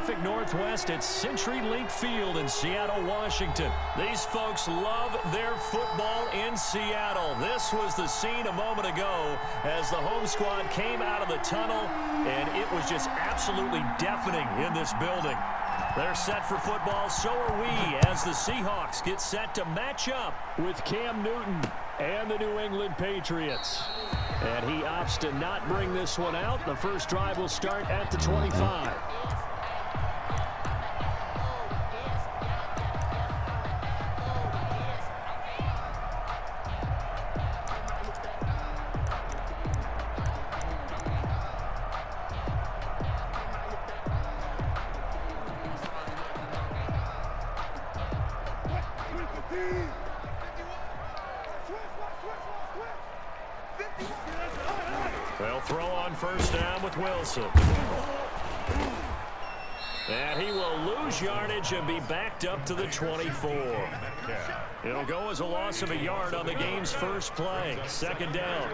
Pacific Northwest at CenturyLink Field in Seattle, Washington. These folks love their football in Seattle. This was the scene a moment ago as the home squad came out of the tunnel, and it was just absolutely deafening in this building. They're set for football, so are we, as the Seahawks get set to match up with Cam Newton and the New England Patriots. And he opts to not bring this one out. The first drive will start at the 25. They'll throw on first down with Wilson. And he will lose yardage and be backed up to the 24. It'll go as a loss of a yard on the game's first play. Second down.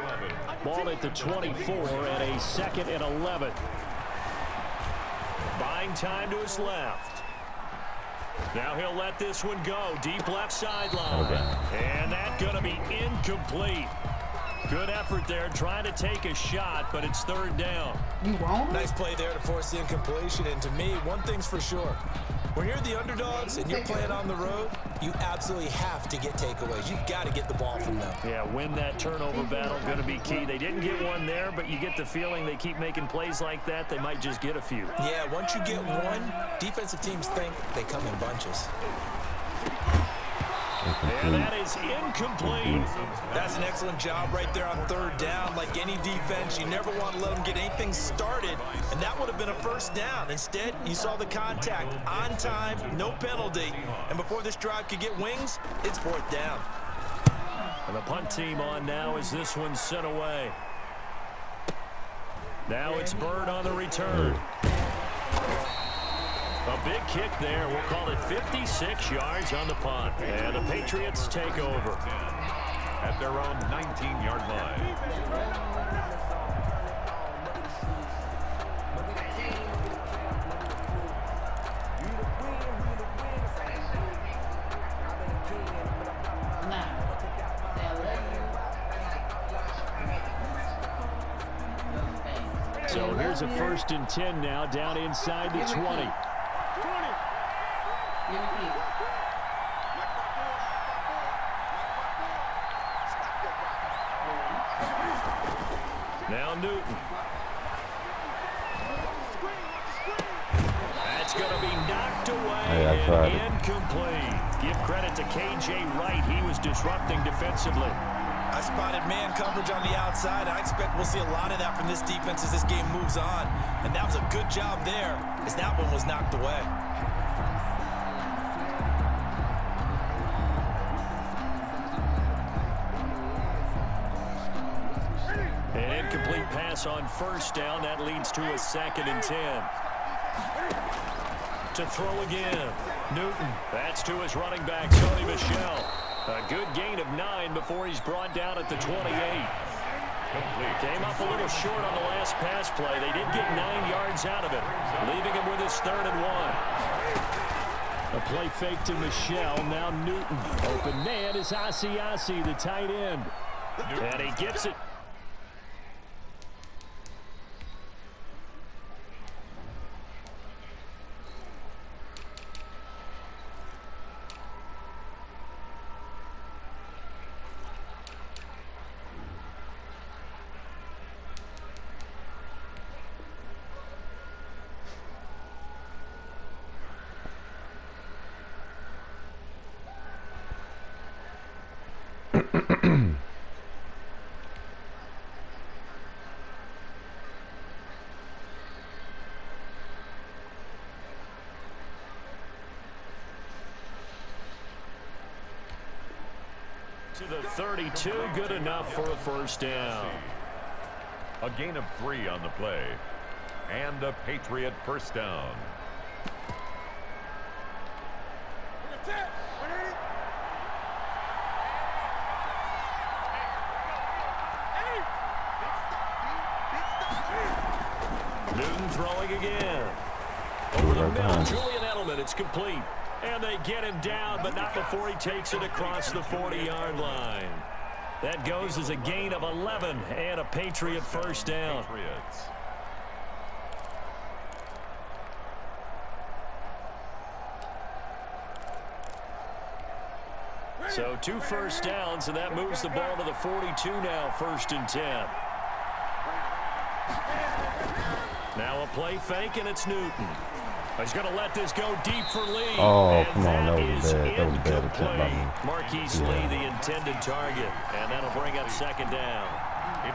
Ball at the 24 and a 2nd and 11. Buying time to his left. Now he'll let this one go. Deep left sideline. And that's going to be incomplete. Good effort there, trying to take a shot, but it's third down. Nice play there to force the incompletion, and to me, one thing's for sure. When you're the underdogs and you're playing on the road, you absolutely have to get takeaways. You've got to get the ball from them. Yeah, win that turnover battle, going to be key. They didn't get one there, but you get the feeling they keep making plays like that, they might just get a few. Yeah, once you get one, defensive teams think they come in bunches. And that is incomplete. That's an excellent job right there on third down. Like any defense, you never want to let them get anything started, and that would have been a first down. Instead, you saw the contact on time, no penalty, and before this drive could get wings, it's fourth down. And the punt team on now as this one's sent away. Now it's Bird on the return. A big kick there. We'll call it 56 yards on the punt. And the Patriots take over at their own 19-yard line. So here's a 1st and 10 now, down inside the 20. Now Newton. That's going to be knocked away and incomplete. Give credit to K.J. Wright. He was disrupting defensively. I spotted man coverage on the outside. I expect we'll see a lot of that from this defense as this game moves on. And that was a good job there as that one was knocked away. An incomplete pass on first down. That leads to a 2nd and 10. To throw again. Newton. That's to his running back, Sony Michel. A good gain of 9 before he's brought down at the 28. Came up a little short on the last pass play. They did get 9 yards out of it, leaving him with his 3rd and 1. A play fake to Michel. Now Newton. Open man is Asiasi, the tight end. And he gets it. To the 32, good enough for a first down. A gain of 3 on the play. And a Patriot first down. Newton throwing again. Over the middle, Julian Edelman, it's complete. And they get him down, but not before he takes it across the 40-yard line. That goes as a gain of 11 and a Patriot first down. So 2 first downs, and that moves the ball to the 42 now, 1st and 10. Now a play fake, and it's Newton. He's going to let this go deep for Lee. Oh, come on. That was bad. That was a bad attempt by me. Marquise Lee, the intended target. And that'll bring up 2nd down.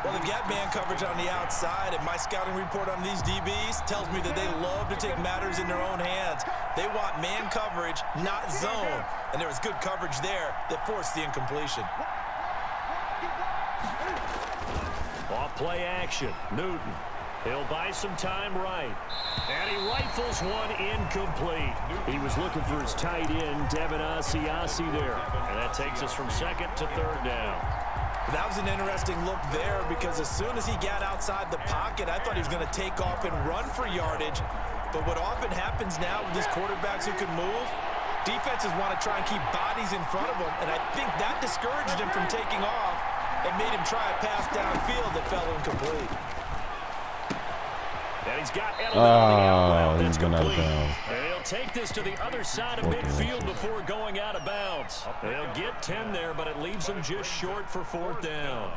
Well, they've got man coverage on the outside, and my scouting report on these DBs tells me that they love to take matters in their own hands. They want man coverage, not zone. And there was good coverage there that forced the incompletion. Off play action. Newton. He'll buy some time right. And he rifles one incomplete. He was looking for his tight end, Devin Asiasi there. And that takes us from 2nd to 3rd down. That was an interesting look there because as soon as he got outside the pocket, I thought he was going to take off and run for yardage. But what often happens now with these quarterbacks who can move, defenses want to try and keep bodies in front of them. And I think that discouraged him from taking off and made him try a pass downfield that fell incomplete. And he's got Edelman on the out route. That's complete. And he'll take this to the other side of midfield before going out of bounds. They'll get 10 there, but it leaves them just short for 4th down.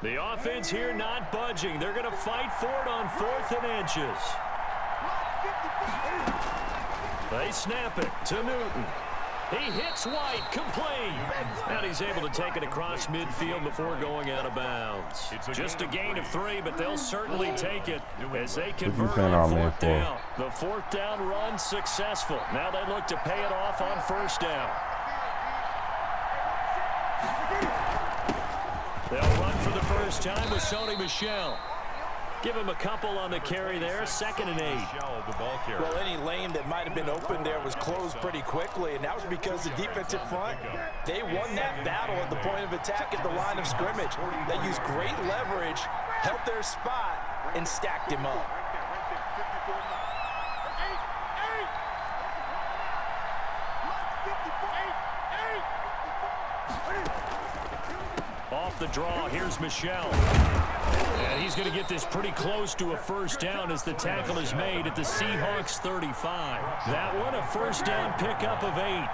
The offense here not budging. They're going to fight for it on 4th and inches. They snap it to Newton. He hits White, complete. And he's able to take it across midfield before going out of bounds. Just a gain of 3, but they'll certainly take it as they convert on 4th down. The 4th down run successful. Now they look to pay it off on 1st down. They'll run for the first time with Sony Michel. Give him a couple on the carry there. 2nd and 8. Well, any lane that might have been open there was closed pretty quickly, and that was because the defensive front, they won that battle at the point of attack at the line of scrimmage. They used great leverage, held their spot, and stacked him up. Off the draw, here's Michel. And he's going to get this pretty close to a first down as the tackle is made at the Seahawks 35. That one, a first down pickup of 8. An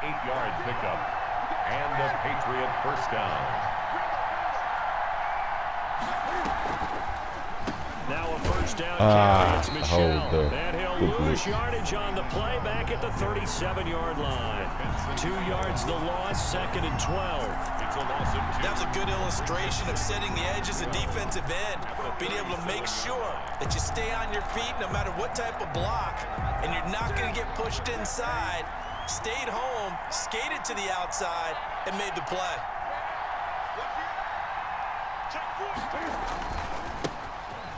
8-yard pickup. And a Patriot first down. Now a first down carry. It's Michel. And he'll lose yardage on the play back at the 37-yard line. 2 yards the loss, 2nd and 12. That was a good illustration of setting the edge as a defensive end, being able to make sure that you stay on your feet no matter what type of block, and you're not going to get pushed inside. Stayed home, skated to the outside, and made the play.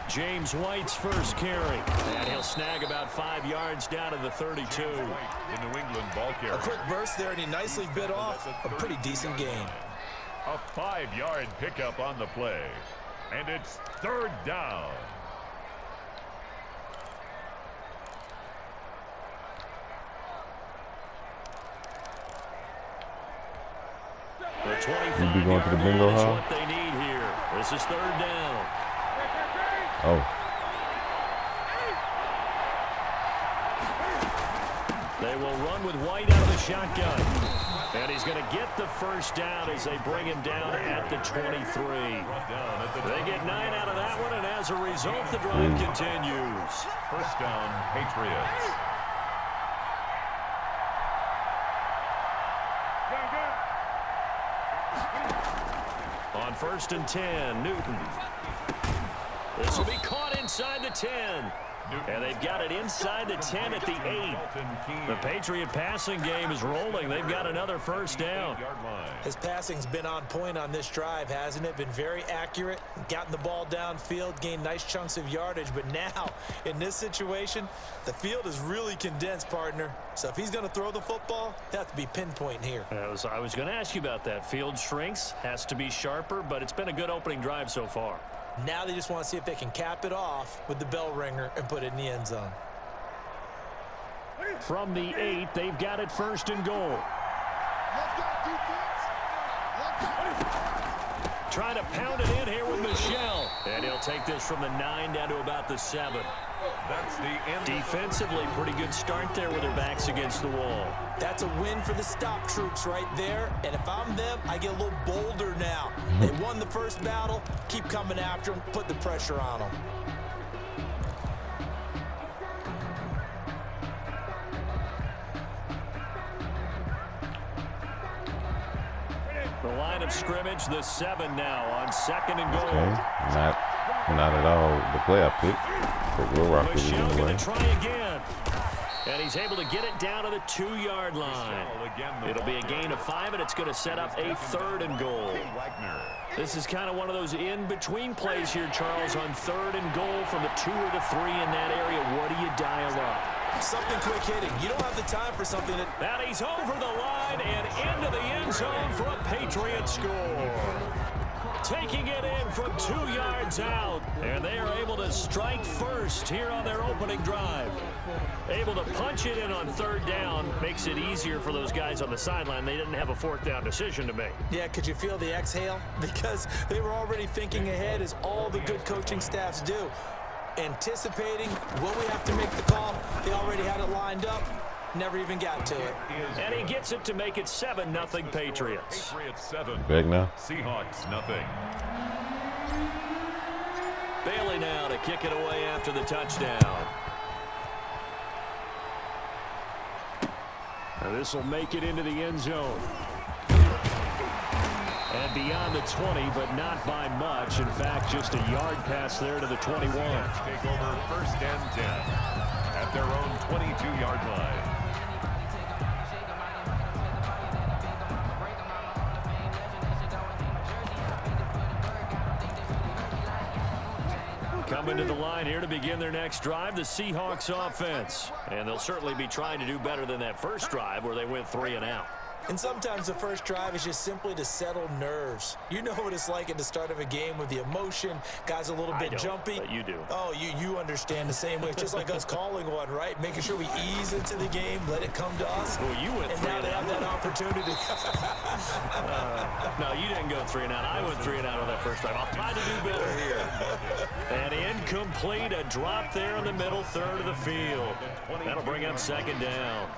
James White's first carry, and he'll snag about 5 yards down to the 32. The New England ball carrier. A quick burst there, and he nicely bit off a pretty decent gain. A 5-yard pickup on the play. And it's 3rd down. The 25-yard line is what they need here. This is 3rd down. Oh. They will run with White out of the shotgun. And he's going to get the first down as they bring him down at the 23. They get 9 out of that one, and as a result, the drive continues. First down, Patriots. On 1st and 10, Newton. This will be caught inside the 10. And they've got it inside the 10 at the 8. The Patriot passing game is rolling. They've got another first down. His passing's been on point on this drive, hasn't it? Been very accurate, gotten the ball downfield, gained nice chunks of yardage. But now, in this situation, the field is really condensed, partner. So if he's going to throw the football, he'll have to be pinpoint here. I was going to ask you about that. Field shrinks, has to be sharper, but it's been a good opening drive so far. Now they just want to see if they can cap it off with the bell ringer and put it in the end zone. From the 8, they've got it first and goal. Trying to pound it in here with Michel. And he'll take this from the 9 down to about the 7. That's the end. Defensively, pretty good start there with their backs against the wall. That's a win for the stop troops right there. And if I'm them, I get a little bolder now. They won the first battle. Keep coming after them. Put the pressure on them. The line of scrimmage, the 7 now on 2nd and goal. Okay. Not at all the play I picked. But we'll rock with it Michel anyway. going to try again. And he's able to get it down to the 2-yard line. It'll be a gain of 5, and it's going to set up a 3rd and goal. This is kind of one of those in-between plays here, Charles, on 3rd and goal from the 2 or the 3 in that area. What do you dial up? Something quick hitting. You don't have the time for something that... That he's over the line and into the end zone for a Patriot score. Taking it in from 2 yards out. And they are able to strike first here on their opening drive. Able to punch it in on 3rd down. Makes it easier for those guys on the sideline. They didn't have a 4th down decision to make. Yeah, could you feel the exhale? Because they were already thinking ahead, as all the good coaching staffs do. Anticipating, will we have to make the call? They already had it lined up. Never even got to it. And he gets it to make it 7-0 Patriots. Patriots 7. Back now. Seahawks nothing. Bailey now to kick it away after the touchdown. This will make it into the end zone. And beyond the 20, but not by much. In fact, just a yard pass there to the 21. Take over 1st and 10 at their own 22-yard line. Coming to the line here to begin their next drive, the Seahawks offense. And they'll certainly be trying to do better than that first drive where they went 3 and out. And sometimes the first drive is just simply to settle nerves. You know what it's like at the start of a game with the emotion. Guys a little bit jumpy. But you do. Oh, you understand the same way. It's just like us calling one, right? Making sure we ease into the game, let it come to us. Well, you went 3 and now they have that opportunity. No, you didn't go 3 and out. I went 3 and out on that first drive. I'll try to do better here. And incomplete, a drop there in the middle 3rd of the field. That'll bring up 2nd down.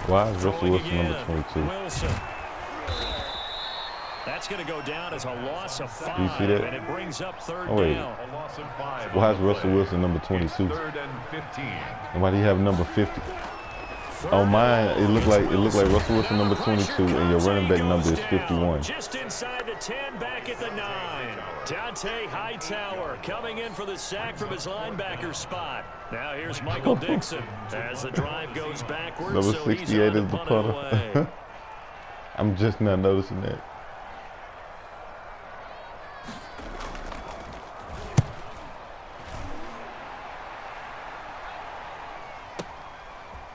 Why is Russell Wilson number 22? Wilson. That's going to go down as a loss of 5. Do you see that? And it brings up 3rd down. A loss of 5. Why is Russell Wilson number 22? 3rd and 15. And why do you have number 50? On mine, it looked like Russell Wilson number 22, and your running back number is 51. Just inside the 10, back at the 9. Dante Hightower coming in for the sack from his linebacker spot. Now here's Michael Dixon as the drive goes backwards. Number so 68 is the punter. I'm just not noticing that.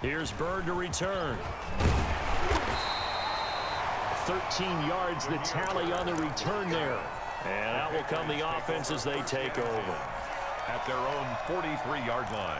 Here's Bird to return. 13 yards the tally on the return there. And out will come the offense as they take over. At their own 43-yard line.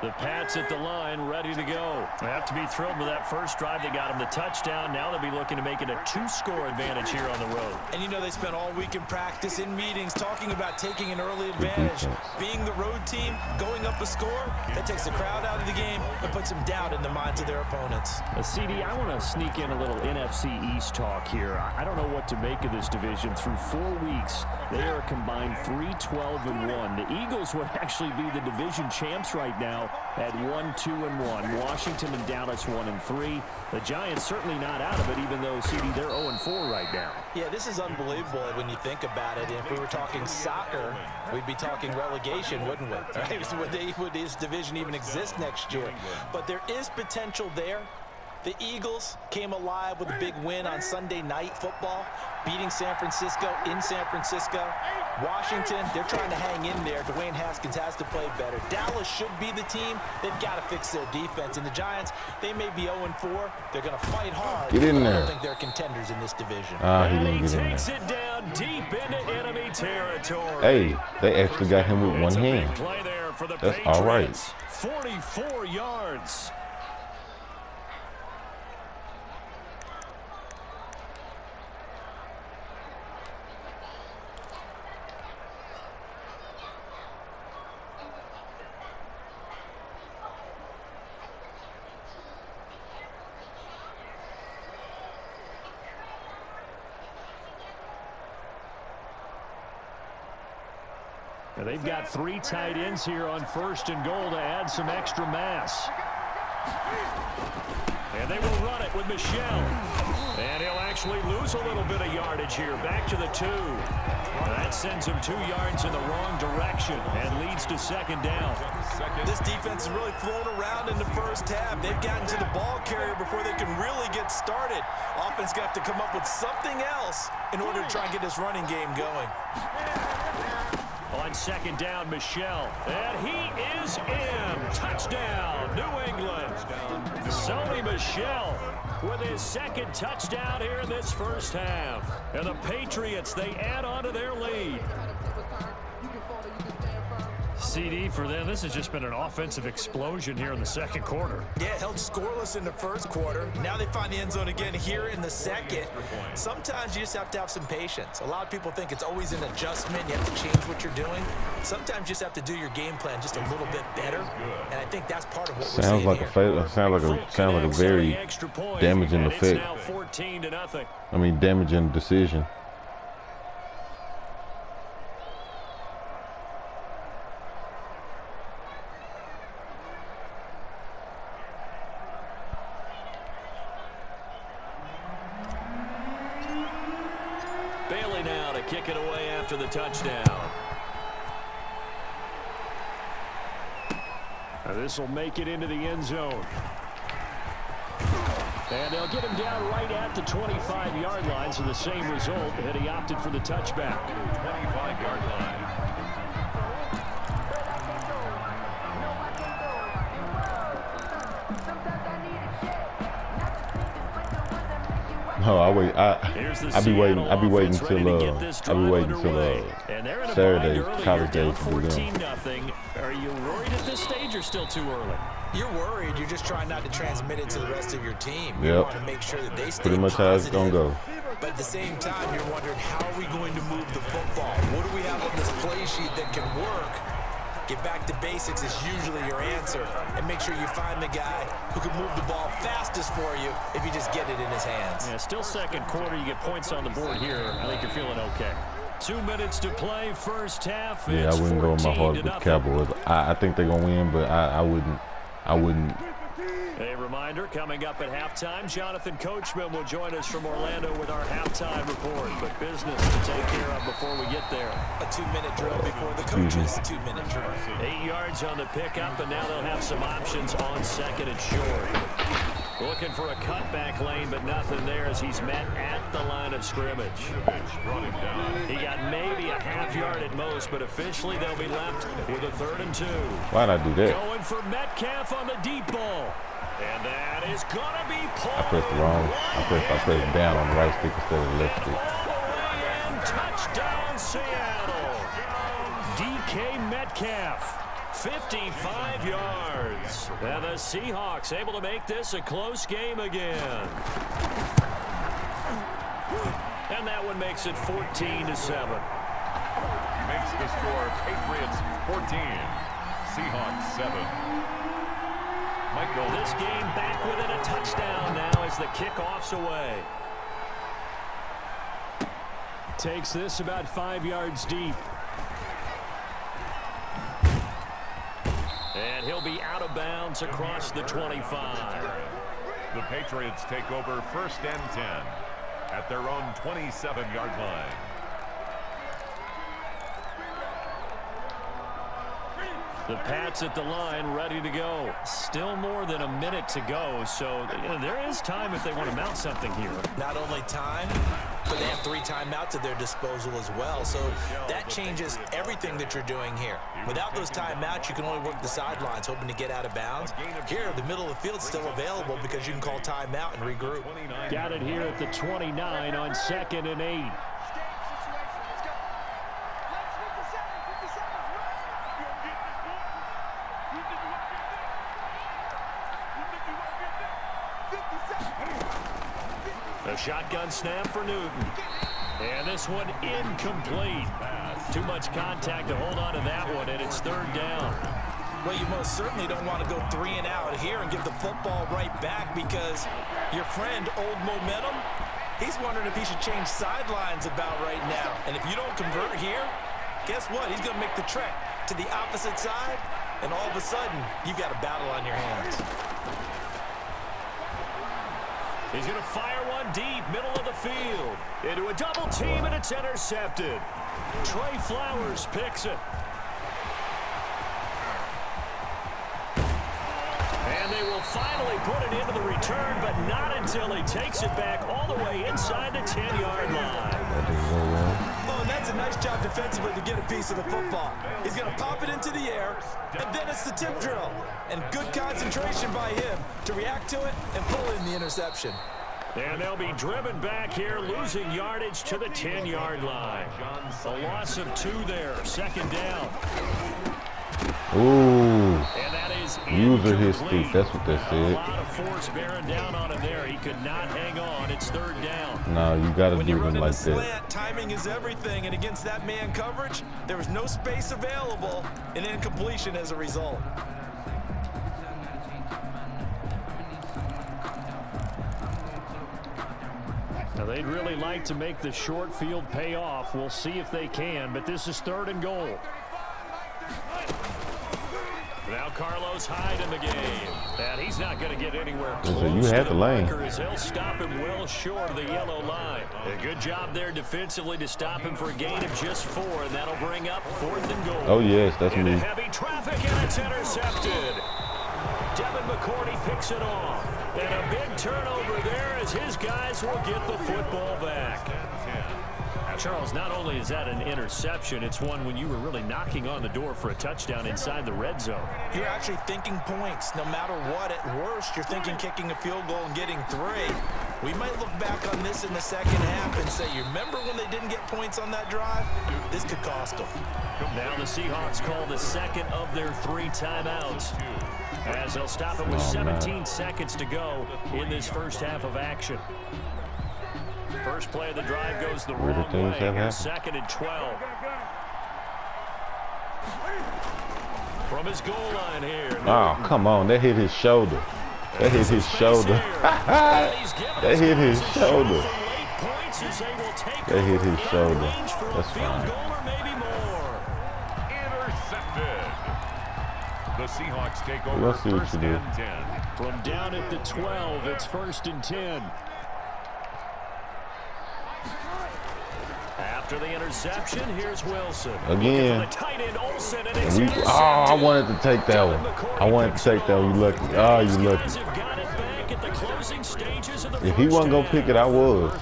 The Pats at the line, ready to go. They have to be thrilled with that first drive. They got them the touchdown. Now they'll be looking to make it a 2-score advantage here on the road. And you know they spent all week in practice, in meetings, talking about taking an early advantage. Being the road team, going up a score, that takes the crowd out of the game and puts some doubt in the minds of their opponents. CD, I want to sneak in a little NFC East talk here. I don't know what to make of this division. Through 4 weeks, they are a combined 3-12-1. The Eagles would actually be the division champs right now at 1-2-1. Washington and Dallas 1-3. The Giants certainly not out of it, even though, CD, they're 0-4 right now. Yeah, this is unbelievable when you think about it. If we were talking soccer, we'd be talking relegation, wouldn't we? Right? Would this division even exist next year? But there is potential there. The Eagles came alive with a big win on Sunday Night Football, beating San Francisco in San Francisco. Washington, they're trying to hang in there. Dwayne Haskins has to play better. Dallas should be the team. They've got to fix their defense. And the Giants, they may be 0-4. They're going to fight hard. Get in there. I don't think they're contenders in this division. He And didn't he get in takes there. it down deep into enemy territory. Hey, they actually got him with one It's a big hand. play there for the That's all right. Patriots. 44 yards. Now they've got 3 tight ends here on 1st and goal to add some extra mass. And they will run it with Michel. And he'll actually lose a little bit of yardage here. Back to the 2. That sends him 2 yards in the wrong direction and leads to 2nd down. This defense has really flown around in the first half. They've gotten to the ball carrier before they can really get started. Offense going to have to come up with something else in order to try and get this running game going. On 2nd down, Michel. And he is in. Touchdown, New England. Sony Michel with his 2nd touchdown here in this first half. And the Patriots, they add on to their lead. CD, for them, this has just been an offensive explosion here in the 2nd quarter. Yeah, held scoreless in the 1st quarter. Now they find the end zone again here in the 2nd. Sometimes you just have to have some patience. A lot of people think it's always an adjustment. You have to change what you're doing. Sometimes you just have to do your game plan just a little bit better. And I think that's part of what we're seeing here. Sounds like a very damaging effect. Now 14-0. I mean, damaging decision. Bailey now to kick it away after the touchdown. This will make it into the end zone. And they'll get him down right at the 25-yard line, so the same result, and he opted for the touchback. 25-yard line. No, I'll be waiting till Saturday college days to begin. Are you worried at this stage or still too early? You're worried. You're just trying not to transmit it to the rest of your team. You Yep. want to make sure that they stay Pretty much how it's gonna go. But at the same time, you're wondering, how are we going to move the football? What do we have on this play sheet that can work? Get back to basics is usually your answer. And make sure you find the guy who can move the ball fastest for you if you just get it in his hands. Yeah, still 2nd quarter. You get points on the board here. I think you're feeling okay. 2 minutes to play, first half. Yeah, I wouldn't go with my heart with the Cowboys. I think they're gonna win, but I wouldn't. A reminder, coming up at halftime, Jonathan Coachman will join us from Orlando with our halftime report. But business to take care of before we get there. A 2-minute drill before the coaches' 2-minute drill. 8 yards on the pickup, and now they'll have some options on 2nd and short. Looking for a cutback lane, but nothing there as he's met at the line of scrimmage. He got maybe a half-yard at most, but officially they'll be left with a 3rd and 2. Why'd I do that? Going for Metcalf on the deep ball. And that is going to be pulled. I pressed down on the right stick instead of the left stick. And touchdown, Seattle. DK Metcalf. 55 yards. And the Seahawks able to make this a close game again. And that one makes it 14-7. Makes the score Patriots 14, Seahawks 7. Michael. This game back within a touchdown now as the kickoff's away. Takes this about 5 yards deep. And he'll be out of bounds across the 25. The Patriots take over 1st and 10 at their own 27-yard line. The Pats at the line, ready to go. Still more than a minute to go, so there is time if they want to mount something here. Not only time, but they have 3 timeouts at their disposal as well, so that changes everything that you're doing here. Without those timeouts, you can only work the sidelines, hoping to get out of bounds. Here, the middle of the field's still available because you can call timeout and regroup. Got it here at the 29 on 2nd and 8. A shotgun snap for Newton. And this one incomplete. Too much contact to hold on to that one, and it's 3rd down. Well, you most certainly don't want to go 3 and out here and give the football right back because your friend, Old Momentum, he's wondering if he should change sidelines about right now. And if you don't convert here, guess what? He's going to make the trek to the opposite side, and all of a sudden, you've got a battle on your hands. He's going to fire one deep, middle of the field. Into a double team, and it's intercepted. Trey Flowers picks it. And they will finally put it into the return, but not until he takes it back all the way inside the 10-yard line. Oh, and that's a nice job defensively to get a piece of the football. He's going to pop it into the air, and then it's the tip drill. And good concentration by him to react to it and pull in the interception. And they'll be driven back here, losing yardage to the 10-yard line. A loss of 2 there, 2nd down. Ooh. And that is User history. That's what they a said. lot of force bearing down on him there. He could not hang on. It's 3rd down. No, you got to When do you them run in like a slant, that. timing is everything, and against that man coverage, there was no space available, and incompletion as a result. Now, they'd really like to make the short field pay off. We'll see if they can, but this is 3rd and goal. Now Carlos Hyde in the game. And he's not going to get anywhere close you had to the lane. markers. He'll stop him well short of the yellow line. A good job there defensively to stop him for a gain of just 4, and that'll bring up 4th and goal. Oh, yes, that's Into me. heavy traffic, and it's intercepted. Devin McCourty picks it off. And a big turnover there as his guys will get the football back. Charles, not only is that an interception, it's one when you were really knocking on the door for a touchdown inside the red zone. You're actually thinking points. No matter what, at worst, you're thinking kicking a field goal and getting 3. We might look back on this in the 2nd half and say, you remember when they didn't get points on that drive? This could cost them. Now the Seahawks call the 2nd of their 3 timeouts, as they'll stop it with 17 seconds to go in this first half of action. First play of the drive goes the wrong way. 2nd and 12. From his goal line here. Oh, come on. That hit his shoulder. That hit his shoulder. That hit his shoulder. That hit his shoulder. That's fine. Intercepted. The Seahawks take over Let's see what 1st you do. and 10. From down at the 12, it's 1st and 10. After the interception, here's Wilson. Again. The tight end Olsen, and it's I wanted to take that one. I wanted to take that one. You lucky. Oh, you lucky. If he wasn't going to pick it, I was.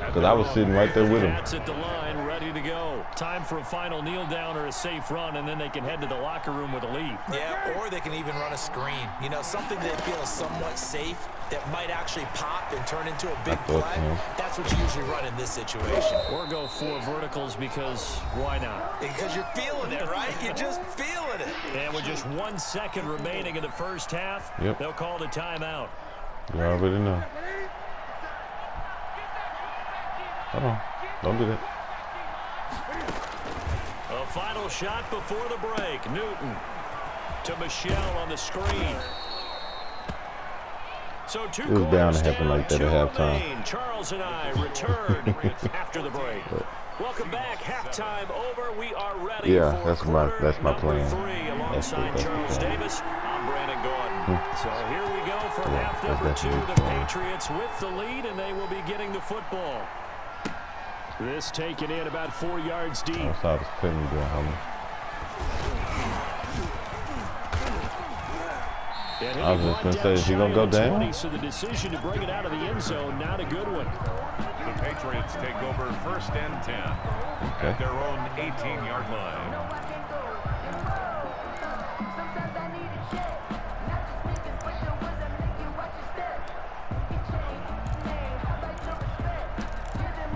Because I was sitting right there with him. That's at the line, ready to go. Time for a final kneel down or a safe run, and then they can head to the locker room with a lead. Yeah, or they can even run a screen. You know, something they feel is somewhat safe that might actually pop and turn into a big play. That's what you usually run in this situation. Or go 4 verticals because why not? Because you're feeling it, right? You're just feeling it. And with just 1 second remaining in the first half, they'll call the timeout. You already know. Hold on. Don't do that. A final shot before the break. Newton to Michelle on the screen. So it was bound to happen like that at halftime. Charles and I return after the break. Welcome back. Halftime over. We are ready Yeah, for that's my number plan. 3 alongside Charles Davis. I'm Brandon Gordon. So here we go for half number 2. The Patriots with the lead, and they will be getting the football. This taken in about 4 yards deep. That's how it's putting me doing, homie. I was just going to say, is he going to go down? So the decision to bring it out of the end zone, not a good one. The Patriots take over 1st and 10 at their own 18-yard line.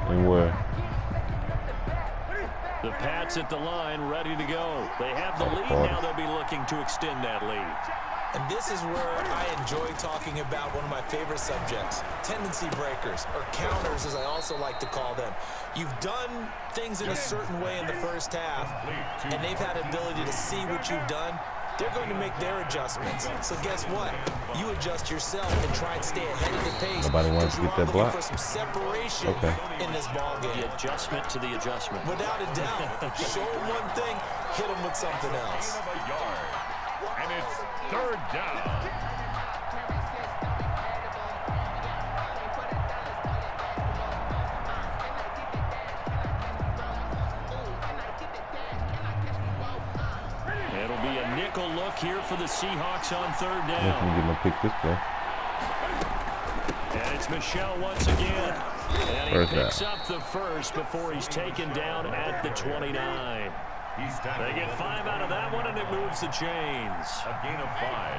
And where? The Pats at the line, ready to go. They have the lead now. They'll be looking to extend that lead. And this is where I enjoy talking about one of my favorite subjects, tendency breakers, or counters as I also like to call them. You've done things in a certain way in the first half, and they've had ability to see what you've done. They're going to make their adjustments. So guess what? You adjust yourself and try and stay ahead of the pace. Nobody wants to get that block. For some separation in this ball game. The adjustment to the adjustment. Without a doubt. Show them one thing, hit them with something else. And it's 3rd down. It'll be a nickel look here for the Seahawks on 3rd down. I'm going to pick this play. And it's Michel once again. And he picks up the first before he's taken down at the 29. They get 5 out of that one, and it moves the chains. A gain of 5.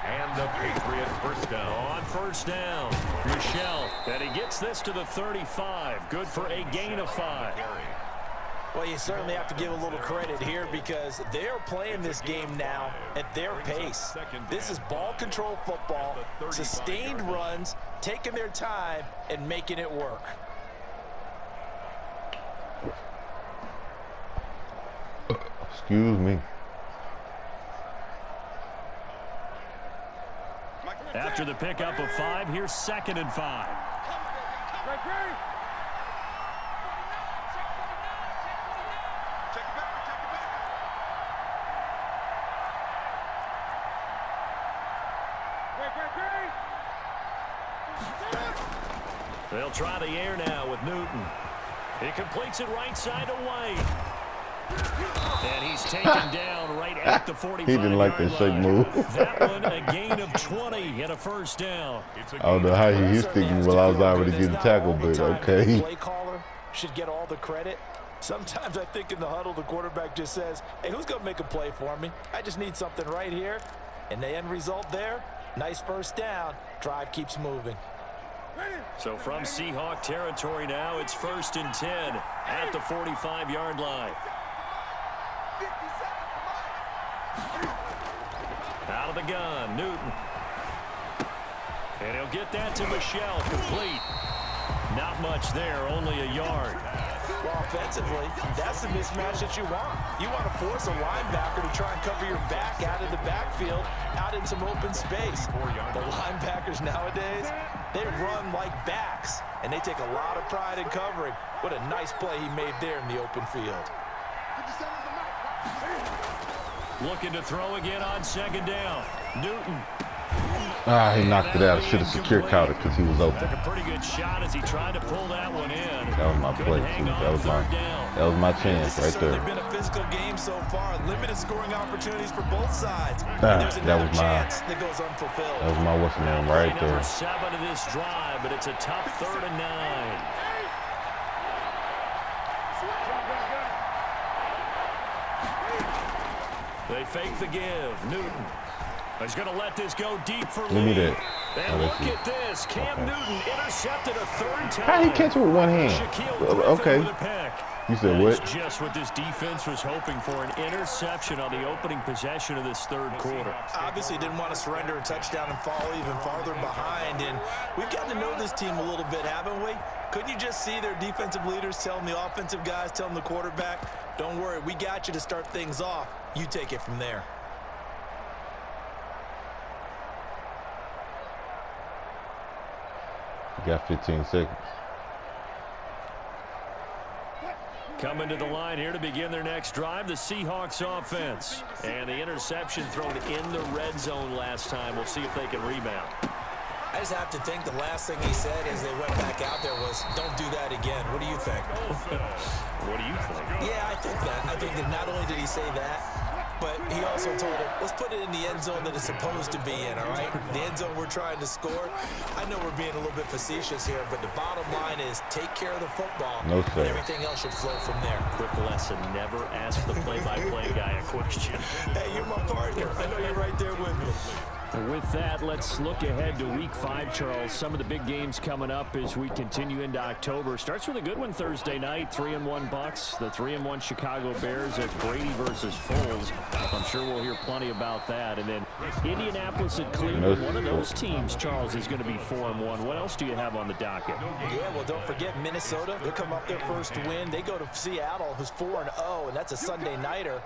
And the Patriot 1st down. On 1st down, Michel. And he gets this to the 35. Good for a gain of 5. Well, you certainly have to give a little credit here because they're playing this game now at their pace. This is ball control football, sustained runs, taking their time, and making it work. Excuse me. After the pickup of 5, here's 2nd and 5. They'll try the air now with Newton. He completes it right side to White. And he's taken down right at the 45-yard line. He didn't like that shake move. That one, a gain of 20 and a 1st down. I don't know how he sticked me while I was already getting tackled, but okay. Play caller should get all the credit. Sometimes I think in the huddle, the quarterback just says, hey, who's going to make a play for me? I just need something right here. And the end result there, nice 1st down. Drive keeps moving. So from Seahawk territory now, it's 1st and 10 at the 45-yard line. Out of the gun, Newton. And he'll get that to Michel, complete. Not much there, only a yard. Well, offensively, that's the mismatch that you want. You want to force a linebacker to try and cover your back out of the backfield, out in some open space. The linebackers nowadays, they run like backs, and they take a lot of pride in covering. What a nice play he made there in the open field. Looking to throw again on 2nd down. Newton. He knocked it out. Should have secure caught it because he was open. Took a pretty good shot as he tried to pull that one in. That was my play, too. That was my chance right there. It's been a physical game so far. Limited scoring opportunities for both sides. That There's another was chance that goes unfulfilled. That was my what's name right there. Number 7 of this drive, but it's a tough 3rd and 9. They fake the give. Newton. He's going to let this go deep for Lee. Give me that. And look at this. Cam Newton intercepted a 3rd time. How he catch it with one hand? Okay. You said that what? is just what this defense was hoping for, an interception on the opening possession of this 3rd quarter. Obviously didn't want to surrender a touchdown and fall even farther behind. And we've gotten to know this team a little bit, haven't we? Couldn't you just see their defensive leaders telling the offensive guys, telling the quarterback, don't worry, we got you to start things off. You take it from there. You got 15 seconds. Coming to the line here to begin their next drive, the Seahawks offense. And the interception thrown in the red zone last time. We'll see if they can rebound. I just have to think the last thing he said as they went back out there was, don't do that again. What do you think? What do you think? Yeah, I think that. I think that not only did he say that, but he also told him, let's put it in the end zone that it's supposed to be in, all right? The end zone we're trying to score. I know we're being a little bit facetious here, but the bottom line is take care of the football, no, and everything else should flow from there. Quick lesson, never ask the play-by-play guy a question. Hey, you're my partner. I know you're right there with me. With that, let's look ahead to Week 5, Charles. Some of the big games coming up as we continue into October. Starts with a good one Thursday night, 3-1 Bucks, the 3-1 Chicago Bears. That's Brady versus Foles. I'm sure we'll hear plenty about that. And then Indianapolis and Cleveland, one of those teams, Charles, is going to be 4-1. What else do you have on the docket? Yeah, well, don't forget Minnesota. They'll come up their first win. They go to Seattle, who's 4-0, and that's a Sunday nighter.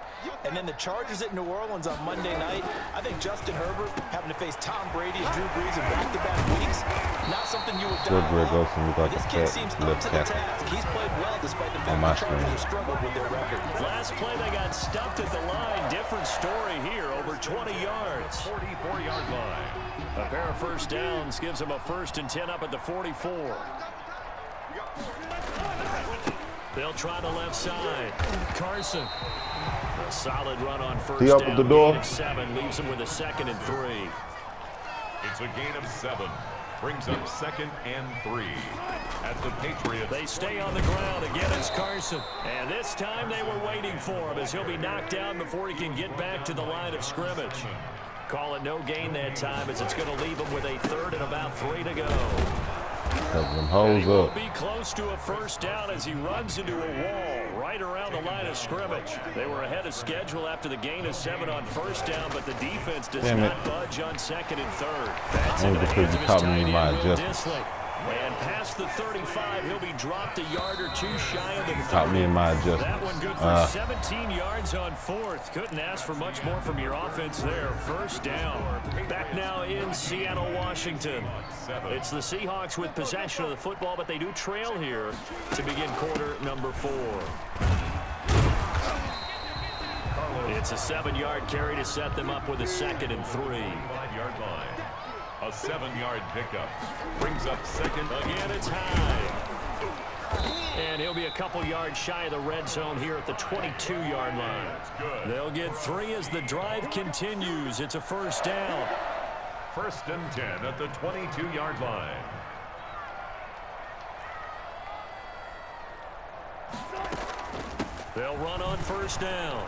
And then the Chargers at New Orleans on Monday night. I think Justin Herbert having to face Tom Brady and Drew Brees in back-to-back weeks, not something you would die. This kid seems up to the task. He's played well despite the fact the Chargers have struggled with their record. Last play, they got stuffed at the line. Different story here, over 20 yards. 44-yard line. A pair of first downs gives them a 1st and 10 up at the 44. They'll try the left side. Carson. A solid run on first down. He opened the door. Gain of 7 leaves him with a 2nd and 3. It's a gain of 7. Brings up 2nd and 3 at the Patriots. They stay on the ground. Again, it's Carson. And this time they were waiting for him as he'll be knocked down before he can get back to the line of scrimmage. Call it no gain that time as it's going to leave him with a 3rd and about 3 to go. And he will be close to a first down as he runs into a wall right around the line of scrimmage. They were ahead of schedule after the gain of 7 on first down, but the defense does not budge on 2nd and 3rd. That's into the hands of his tight end, Will Dissly. And past the 35, he'll be dropped a yard or 2 shy of the 30. That one good for 17 yards on 4th. Couldn't ask for much more from your offense there. First down. Back now in Seattle, Washington. It's the Seahawks with possession of the football, but they do trail here to begin quarter number 4. It's a 7-yard carry to set them up with a 2nd and 3. 5-yard line. A 7-yard pickup. Brings up 2nd. Again, it's high. And he'll be a couple yards shy of the red zone here at the 22-yard line. They'll get 3 as the drive continues. It's a first down. 1st and 10 at the 22-yard line. They'll run on first down.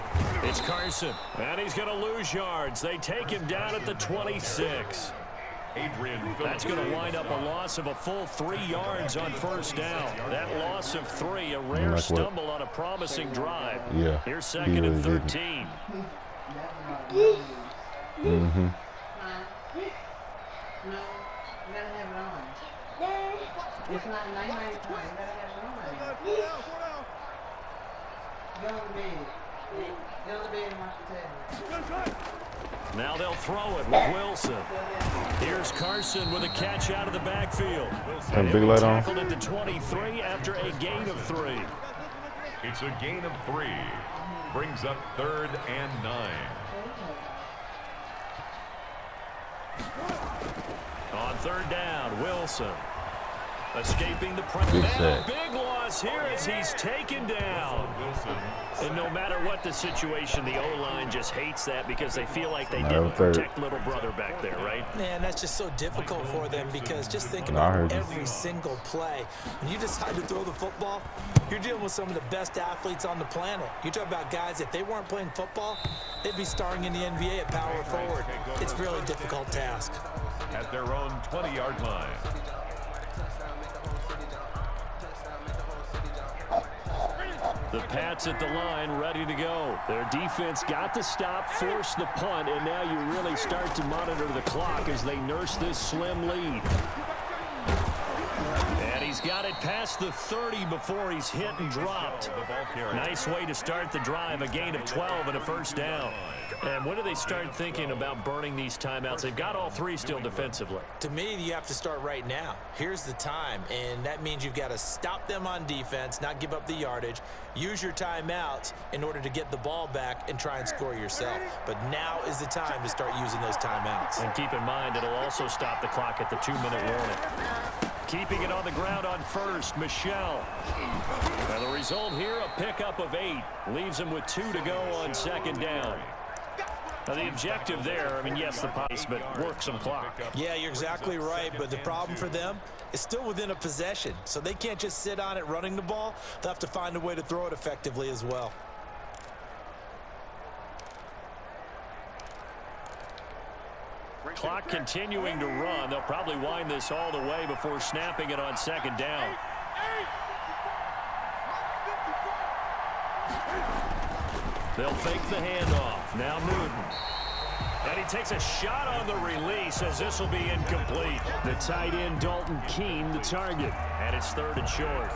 It's Carson. And he's going to lose yards. They take him down at the 26. That's going to wind up a loss of a full 3 yards on first down. That loss of 3, a rare stumble on a promising drive. Yeah. Here's 2nd and 13. Mm-hmm. No, you gotta have it on. It's not 9:95. You gotta have it on. Go to bed. Go to bed and watch the TV. Now they'll throw it with Wilson. Here's Carson with a catch out of the backfield. And big light on. Tackled at the 23 after a gain of 3. It's a gain of 3. Brings up 3rd and 9. On 3rd down, Wilson escaping the pressure. Big loss here as he's taken down. And no matter what the situation, the O-line just hates that because they feel like they didn't protect little brother back there, right? Man, that's just so difficult for them because just think about every single play. When you decide to throw the football, you're dealing with some of the best athletes on the planet. You talk about guys, if they weren't playing football, they'd be starring in the NBA at power forward. It's a really difficult task. At their own 20-yard line. The Pats at the line, ready to go. Their defense got the stop, forced the punt, and now you really start to monitor the clock as they nurse this slim lead. And he's got it past the 30 before he's hit and dropped. Nice way to start the drive, a gain of 12 and a first down. And when do they start thinking about burning these timeouts? They've got all three still defensively. To me, you have to start right now. Here's the time, and that means you've got to stop them on defense, not give up the yardage, use your timeouts in order to get the ball back and try and score yourself. But now is the time to start using those timeouts. And keep in mind, it'll also stop the clock at the 2-minute warning. Keeping it on the ground on first, Michel. And the result here, a pickup of 8. Leaves him with 2 to go on second down. Now, the objective there, I mean, yes, the pace, but work some clock. Yeah, you're exactly right, but the problem for them is still within a possession, so they can't just sit on it running the ball. They'll have to find a way to throw it effectively as well. Clock continuing to run. They'll probably wind this all the way before snapping it on second down. They'll fake the handoff. Now Newton. And he takes a shot on the release as this will be incomplete. The tight end, Dalton Keene, the target. And it's 3rd and short.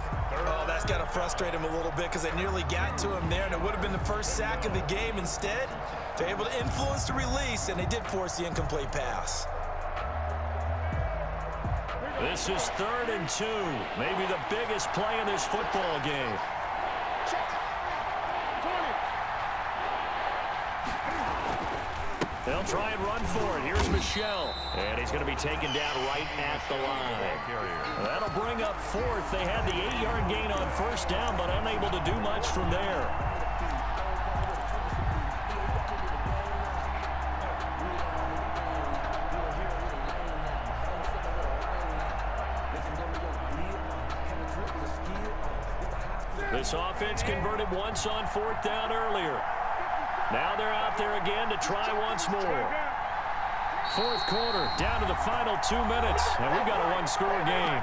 Oh, that's got to frustrate him a little bit because they nearly got to him there, and it would have been the first sack of the game. Instead, they're able to influence the release, and they did force the incomplete pass. This is 3rd and 2. Maybe the biggest play in this football game. They'll try and run for it. Here's Michel. And he's going to be taken down right at the line. That'll bring up 4th. They had the 8-yard gain on first down, but unable to do much from there. This offense converted once on 4th down earlier. Now they're out there again to try once more. 4th quarter, down to the final 2 minutes, and we've got a one-score game.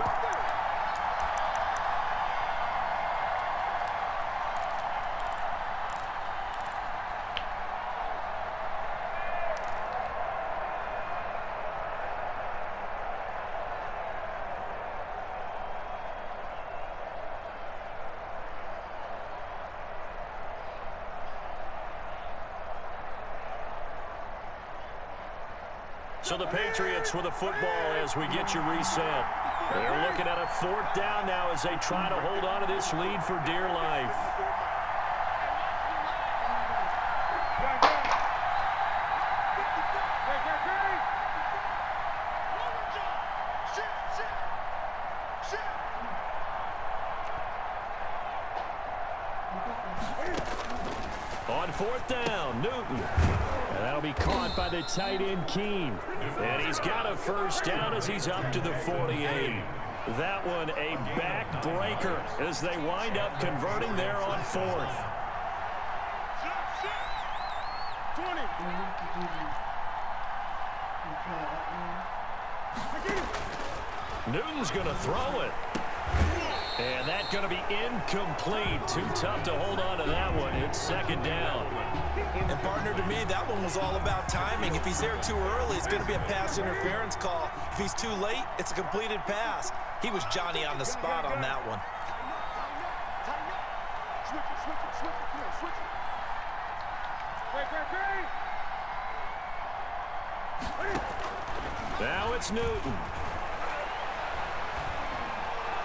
So the Patriots with a football as we get you reset. They're looking at a 4th down now as they try to hold on to this lead for dear life. On 4th down, Newton. And that'll be caught by the tight end, Keene. And he's got a first down as he's up to the 48. That one a backbreaker as they wind up converting there on 4th. Newton's going to throw it. And that's going to be incomplete. Too tough to hold on to that one. It's second down. And partner, to me, that one was all about timing. If he's there too early, it's going to be a pass interference call. If he's too late, it's a completed pass. He was Johnny on the spot on that one. Now it's Newton.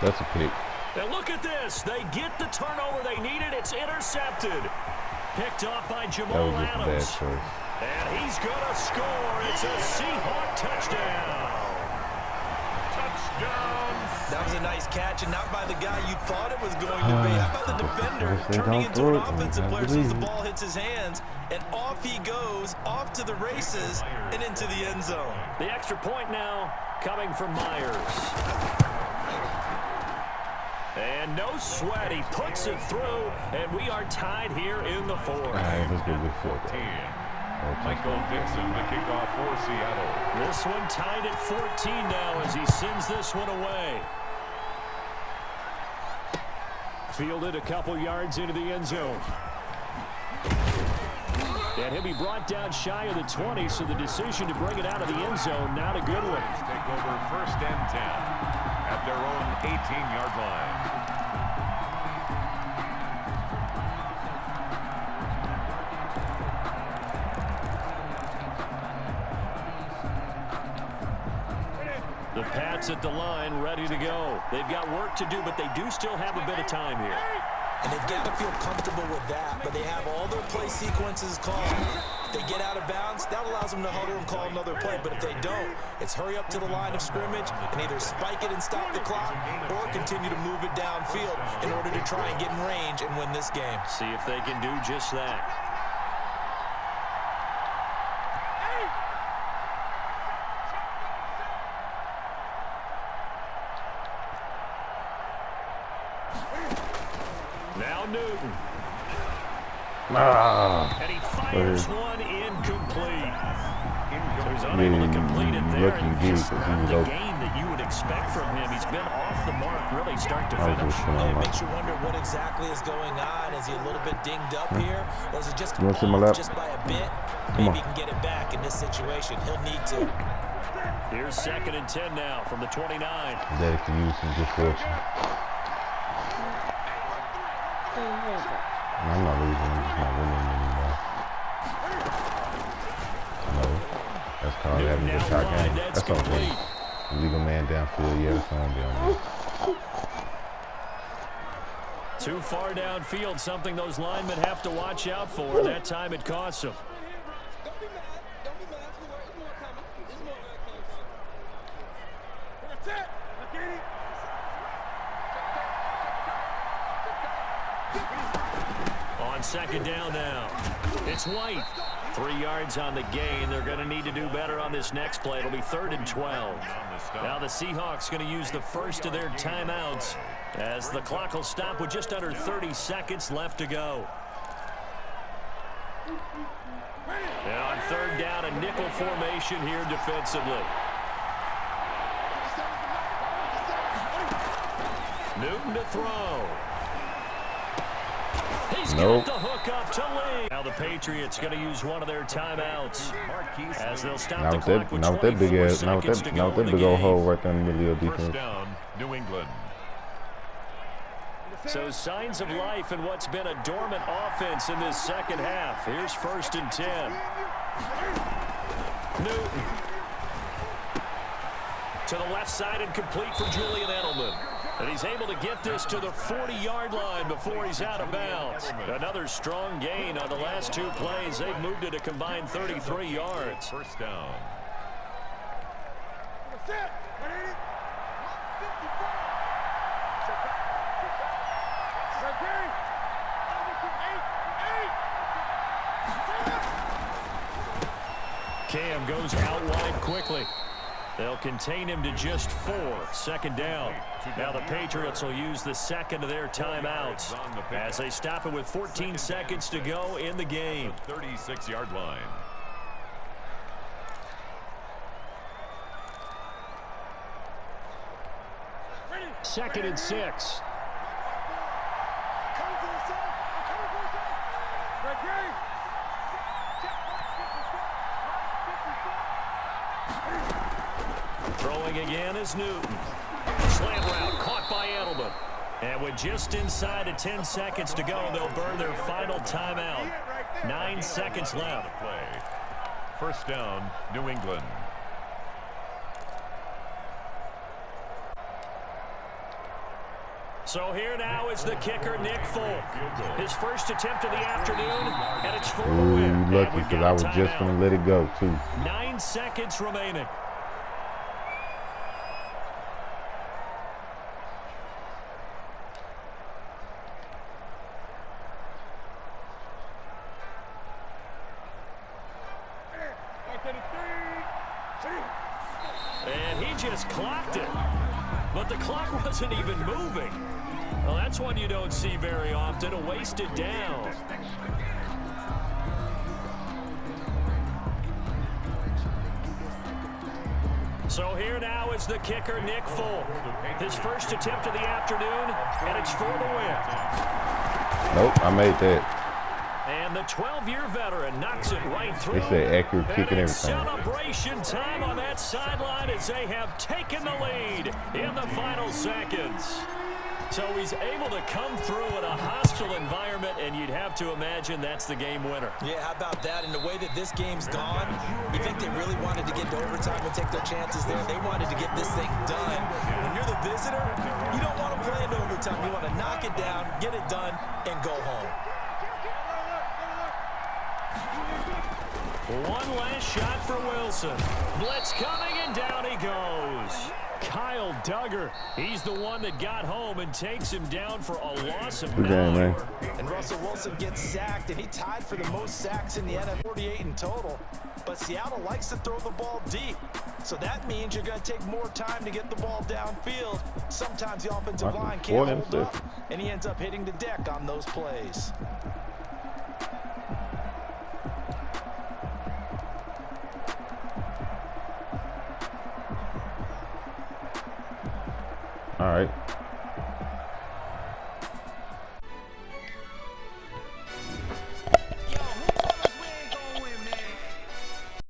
That's a pick. And look at this. They get the turnover they needed. It's intercepted. Picked off by Jamal Adams. And he's going to score. It's a Seahawk touchdown. Touchdown. That was a nice catch, and not by the guy you thought it was going to be. How about the defender turning into an offensive player as soon as the ball hits his hands, and off he goes, off to the races, and into the end zone. The extra point now coming from Myers. And no sweat. He puts it through, and we are tied here in the 4th. All right, let's get this 14. Michael Dixon, the kickoff for Seattle. This one tied at 14 now as he sends this one away. Fielded a couple yards into the end zone. And he'll be brought down shy of the 20, so the decision to bring it out of the end zone, not a good one. Take over 1st and 10 at their own 18-yard line. Pats at the line, ready to go. They've got work to do, but they do still have a bit of time here. And they've got to feel comfortable with that, but they have all their play sequences called. If they get out of bounds, that allows them to huddle and call another play. But if they don't, it's hurry up to the line of scrimmage and either spike it and stop the clock or continue to move it downfield in order to try and get in range and win this game. See if they can do just that. Now Newton. And he fires one incomplete. So he's unable to complete it there. And just not the game that you would expect from him. He's been off the mark really start to finish. It makes you wonder what exactly is going on. Is he a little bit dinged up here? Or is it just off just by a bit? Maybe he can get it back in this situation. He'll need to. Here's 2nd and 10 now from the 29. That can use some good fortune. I'm not losing. I'm just not winning anymore. No. That's called having a shot game. That's okay. Legal man downfield. Yeah, that's on down there. Too far downfield, something those linemen have to watch out for. That time it costs them. On 2nd down now. It's White. 3 yards on the gain. They're going to need to do better on this next play. It'll be 3rd and 12. Now the Seahawks going to use the first of their timeouts as the clock will stop with just under 30 seconds left to go. And on 3rd down, a nickel formation here defensively. Newton to throw. He's got the hook up to Lee. Now the Patriots going to use one of their timeouts as they'll stop the clock with 24 seconds to go in the big old hole right there in the middle of the defense. First down, New England. So signs of life in what's been a dormant offense in this second half. Here's 1st and 10. Newton. To the left side and complete for Julian Edelman. And he's able to get this to the 40-yard line before he's out of bounds. Another strong gain on the last 2 plays. They've moved it a combined 33 yards. First down. Cam goes out wide quickly. They'll contain him to just 4. 2nd down. Now the Patriots will use the second of their timeouts as they stop it with 14 seconds to go in the game. 36-yard line. Second and 6. Throwing again is Newton. Slant route caught by Edelman. And with just inside of 10 seconds to go, they'll burn their final timeout. 9 seconds left. First down, New England. So here now is the kicker, Nick Folk. His first attempt of the afternoon, and it's for the win. Ooh, lucky because I was just going to let it go, too. 9 seconds remaining. And he just clocked it. But the clock wasn't even moving. Well, that's one you don't see very often, a wasted down. So here now is the kicker, Nick Folk. His first attempt of the afternoon, and it's for the win. Nope, I made that. And the 12-year veteran knocks it right through. They say accurate kick and everything. Celebration time on that sideline as they have taken the lead in the final seconds. So he's able to come through in a hostile environment, and you'd have to imagine that's the game winner. Yeah, how about that? And the way that this game's gone, you think they really wanted to get to overtime and take their chances there. They wanted to get this thing done. When you're the visitor, you don't want to play into overtime. You want to knock it down, get it done, and go home. One last shot for Wilson. Blitz coming, and down he goes. Kyle Duggar, he's the one that got home and takes him down for a loss of 9. And Russell Wilson gets sacked, and he tied for the most sacks in the NFL, 48 in total. But Seattle likes to throw the ball deep. So that means you're going to take more time to get the ball downfield. Sometimes the offensive line can't hold up, and he ends up hitting the deck on those plays. All right.